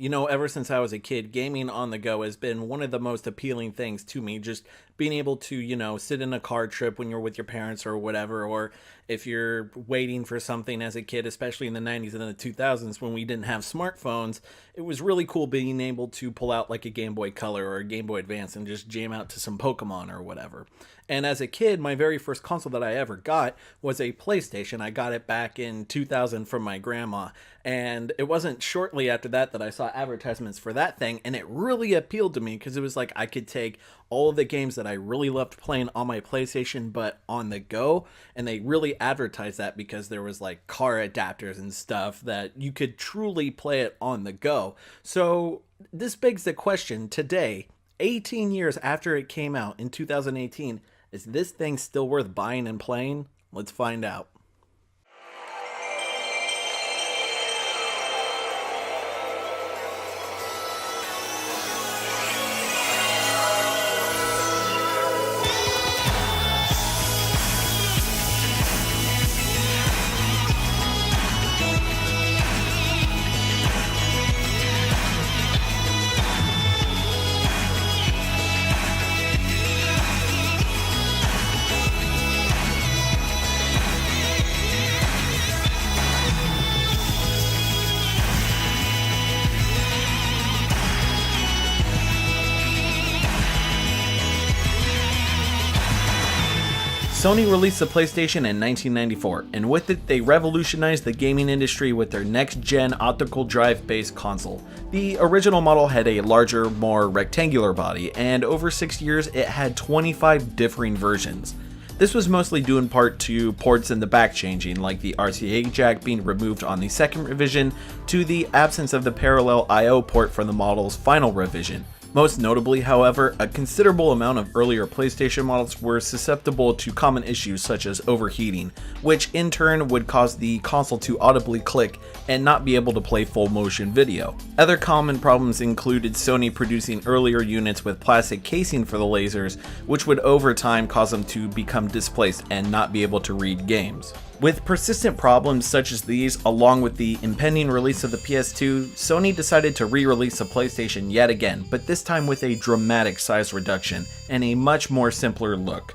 You know, ever since I was a kid, gaming on the go has been one of the most appealing things to me. Just being able to, sit in a car trip when you're with your parents or whatever, or if you're waiting for something as a kid, especially in the 90s and the 2000s when we didn't have smartphones, it was really cool being able to pull out like a Game Boy Color or a Game Boy Advance and just jam out to some Pokemon or whatever. And as a kid, my very first console that I ever got was a PlayStation. I got it back in 2000 from my grandma. And it wasn't shortly after that that I saw advertisements for that thing. And it really appealed to me because it was like I could take all of the games that I really loved playing on my PlayStation, but on the go. And they really advertised that because there was like car adapters and stuff that you could truly play it on the go. So this begs the question today, 18 years after it came out in 2018, is this thing still worth buying and playing? Let's find out. Sony released the PlayStation in 1994, and with it they revolutionized the gaming industry with their next-gen optical drive-based console. The original model had a larger, more rectangular body, and over 6 years it had 25 differing versions. This was mostly due in part to ports in the back changing, like the RCA jack being removed on the second revision, to the absence of the parallel I/O port from the model's final revision. Most notably, however, a considerable amount of earlier PlayStation models were susceptible to common issues such as overheating, which in turn would cause the console to audibly click and not be able to play full motion video. Other common problems included Sony producing earlier units with plastic casing for the lasers, which would over time cause them to become displaced and not be able to read games. With persistent problems such as these, along with the impending release of the PS2, Sony decided to re-release the PlayStation yet again, but this time with a dramatic size reduction and a much more simpler look.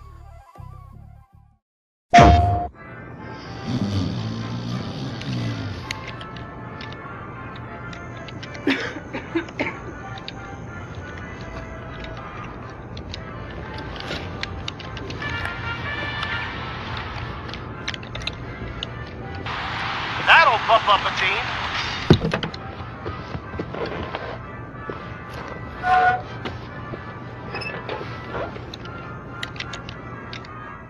That'll buff up a team.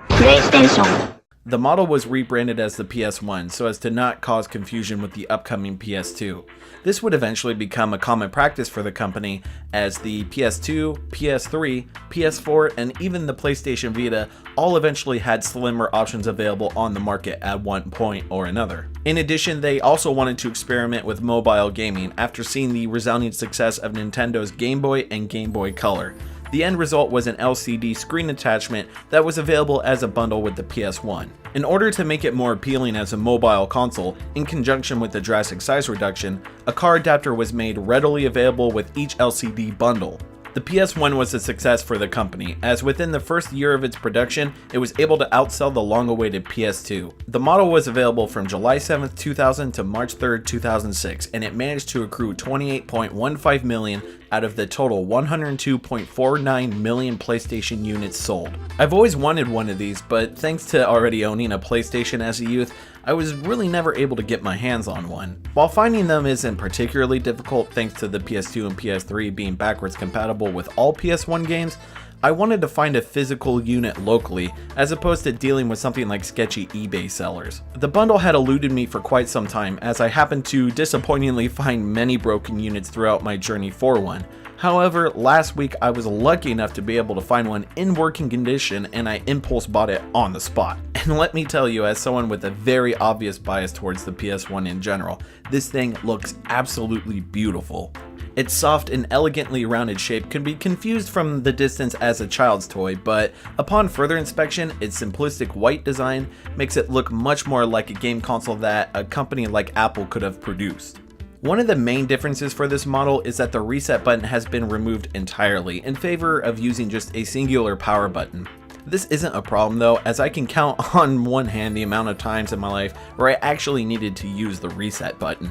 PlayStation. The model was rebranded as the PS1 so as to not cause confusion with the upcoming PS2. This would eventually become a common practice for the company as the PS2, PS3, PS4, and even the PlayStation Vita all eventually had slimmer options available on the market at one point or another. In addition, they also wanted to experiment with mobile gaming after seeing the resounding success of Nintendo's Game Boy and Game Boy Color. The end result was an LCD screen attachment that was available as a bundle with the PS1. In order to make it more appealing as a mobile console, in conjunction with the drastic size reduction, a car adapter was made readily available with each LCD bundle. The PS1 was a success for the company, as within the first year of its production, it was able to outsell the long-awaited PS2. The model was available from July 7, 2000 to March 3, 2006, and it managed to accrue 28.15 million out of the total 102.49 million PlayStation units sold. I've always wanted one of these, but thanks to already owning a PlayStation as a youth, I was really never able to get my hands on one. While finding them isn't particularly difficult thanks to the PS2 and PS3 being backwards compatible with all PS1 games, I wanted to find a physical unit locally, as opposed to dealing with something like sketchy eBay sellers. The bundle had eluded me for quite some time, as I happened to disappointingly find many broken units throughout my journey for one. However, last week I was lucky enough to be able to find one in working condition and I impulse bought it on the spot. And let me tell you, as someone with a very obvious bias towards the PS1 in general, this thing looks absolutely beautiful. Its soft and elegantly rounded shape can be confused from the distance as a child's toy, but upon further inspection, its simplistic white design makes it look much more like a game console that a company like Apple could have produced. One of the main differences for this model is that the reset button has been removed entirely in favor of using just a singular power button. This isn't a problem though, as I can count on one hand the amount of times in my life where I actually needed to use the reset button.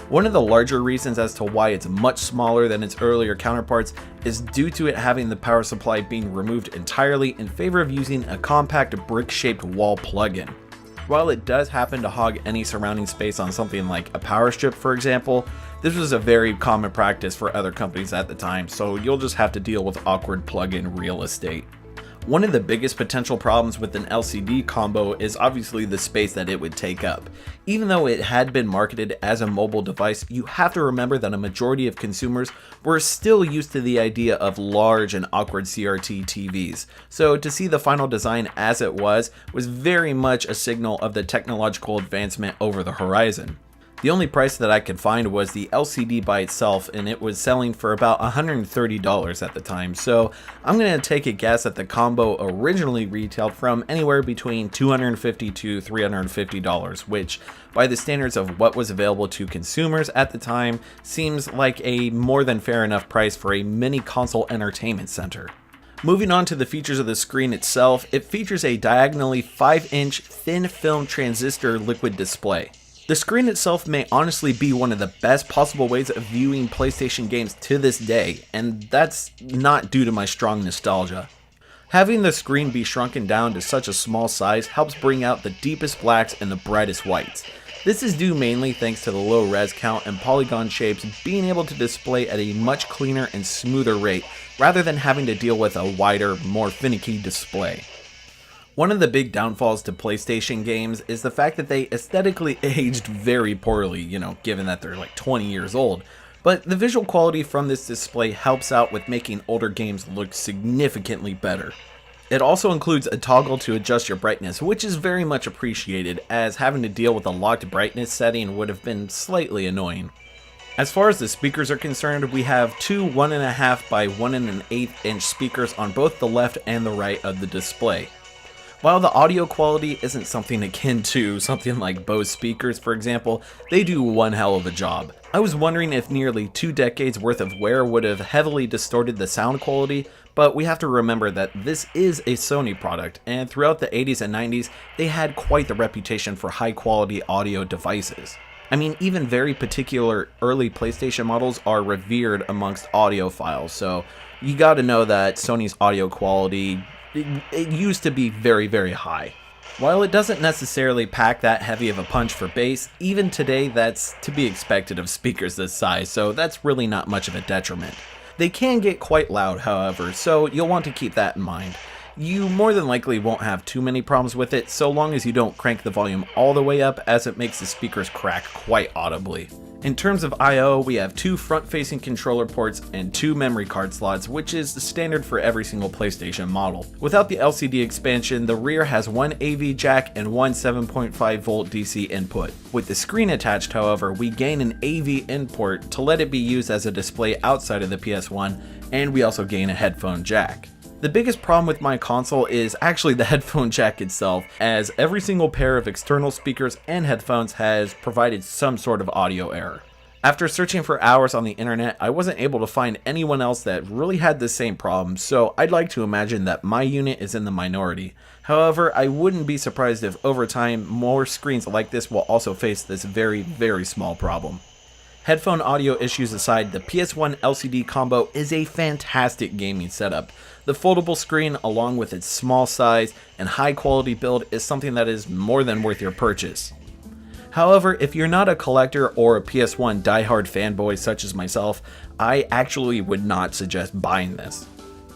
One of the larger reasons as to why it's much smaller than its earlier counterparts is due to it having the power supply being removed entirely in favor of using a compact brick-shaped wall plug-in. While it does happen to hog any surrounding space on something like a power strip, for example, this was a very common practice for other companies at the time, so you'll just have to deal with awkward plug-in real estate. One of the biggest potential problems with an LCD combo is obviously the space that it would take up. Even though it had been marketed as a mobile device, you have to remember that a majority of consumers were still used to the idea of large and awkward CRT TVs. So to see the final design as it was very much a signal of the technological advancement over the horizon. The only price that I could find was the LCD by itself, and it was selling for about $130 at the time, so I'm going to take a guess that the combo originally retailed from anywhere between $250 to $350, which, by the standards of what was available to consumers at the time, seems like a more than fair enough price for a mini console entertainment center. Moving on to the features of the screen itself, it features a diagonally 5-inch thin film transistor liquid display. The screen itself may honestly be one of the best possible ways of viewing PlayStation games to this day, and that's not due to my strong nostalgia. Having the screen be shrunken down to such a small size helps bring out the deepest blacks and the brightest whites. This is due mainly thanks to the low res count and polygon shapes being able to display at a much cleaner and smoother rate, rather than having to deal with a wider, more finicky display. One of the big downfalls to PlayStation games is the fact that they aesthetically aged very poorly, given that they're like 20 years old. But the visual quality from this display helps out with making older games look significantly better. It also includes a toggle to adjust your brightness, which is very much appreciated, as having to deal with a locked brightness setting would have been slightly annoying. As far as the speakers are concerned, we have two 1.5 by 1 1/8 inch speakers on both the left and the right of the display. While the audio quality isn't something akin to something like Bose speakers, for example, they do one hell of a job. I was wondering if nearly 2 decades worth of wear would have heavily distorted the sound quality, but we have to remember that this is a Sony product, and throughout the 80s and 90s, they had quite the reputation for high quality audio devices. I mean, even very particular early PlayStation models are revered amongst audiophiles, so you gotta know that Sony's audio quality it used to be very, very high. While it doesn't necessarily pack that heavy of a punch for bass, even today that's to be expected of speakers this size, so that's really not much of a detriment. They can get quite loud, however, so you'll want to keep that in mind. You more than likely won't have too many problems with it, so long as you don't crank the volume all the way up, as it makes the speakers crack quite audibly. In terms of I/O, we have 2 front-facing controller ports and 2 memory card slots, which is the standard for every single PlayStation model. Without the LCD expansion, the rear has 1 AV jack and 1 7.5 volt DC input. With the screen attached, however, we gain an AV input to let it be used as a display outside of the PS1, and we also gain a headphone jack. The biggest problem with my console is actually the headphone jack itself, as every single pair of external speakers and headphones has provided some sort of audio error. After searching for hours on the internet, I wasn't able to find anyone else that really had the same problem, so I'd like to imagine that my unit is in the minority. However, I wouldn't be surprised if over time more screens like this will also face this very, very small problem. Headphone audio issues aside, the PS1 LCD Combo is a fantastic gaming setup. The foldable screen, along with its small size and high quality build, is something that is more than worth your purchase. However, if you're not a collector or a PS1 diehard fanboy such as myself, I actually would not suggest buying this.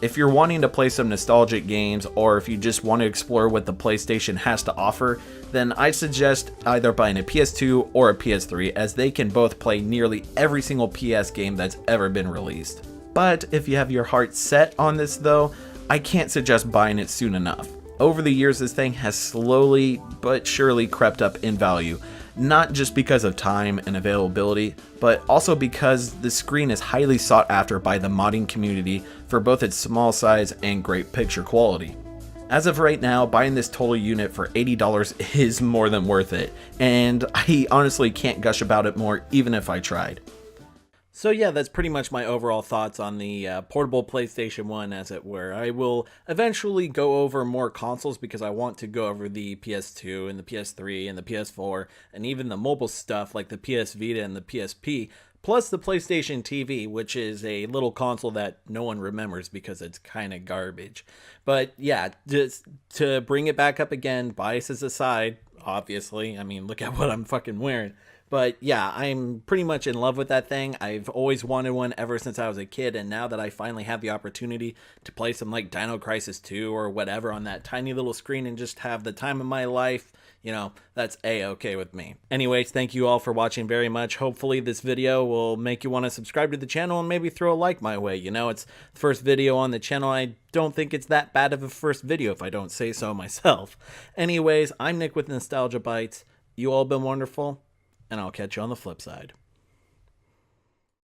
If you're wanting to play some nostalgic games, or if you just want to explore what the PlayStation has to offer, then I'd suggest either buying a PS2 or a PS3, as they can both play nearly every single PS game that's ever been released. But if you have your heart set on this though, I can't suggest buying it soon enough. Over the years, this thing has slowly but surely crept up in value, not just because of time and availability, but also because the screen is highly sought after by the modding community for both its small size and great picture quality. As of right now, buying this total unit for $80 is more than worth it, and I honestly can't gush about it more even if I tried. So yeah, that's pretty much my overall thoughts on the portable PlayStation 1, as it were. I will eventually go over more consoles because I want to go over the PS2 and the PS3 and the PS4 and even the mobile stuff like the PS Vita and the PSP, plus the PlayStation TV, which is a little console that no one remembers because it's kind of garbage. But yeah, just to bring it back up again, biases aside, obviously, I mean, look at what I'm fucking wearing. But yeah, I'm pretty much in love with that thing. I've always wanted one ever since I was a kid, and now that I finally have the opportunity to play some like Dino Crisis 2 or whatever on that tiny little screen and just have the time of my life, you know, that's A-okay with me. Anyways, thank you all for watching very much. Hopefully this video will make you want to subscribe to the channel and maybe throw a like my way. You know, it's the first video on the channel. I don't think it's that bad of a first video if I don't say so myself. Anyways, I'm Nick with Nostalgia Bites. You all been wonderful, and I'll catch you on the flip side.